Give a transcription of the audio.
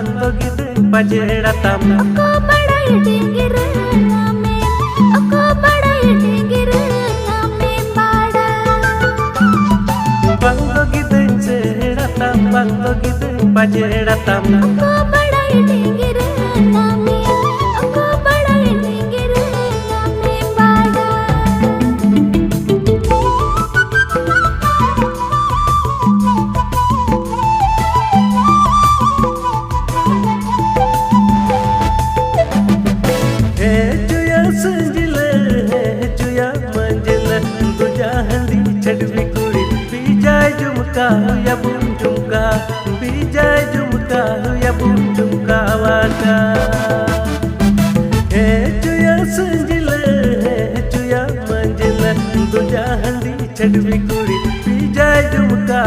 bando gitu pajera tam aku badai dingir name aku badai dingir name pada bando gitu cera tam bando gitu pajera tam aku badai dingir name aku badai dingir name pada संजिल है जुया मंजिल दूजा हंदी छड़वी कुड़ी बीजाय झुमका या बुम झुमका बीजाय झुमका या बुम झुमका वाका है जुया संजिल है जुया मंजिल दूजा हंदी छड़वी कुड़ी बीजाय झुमका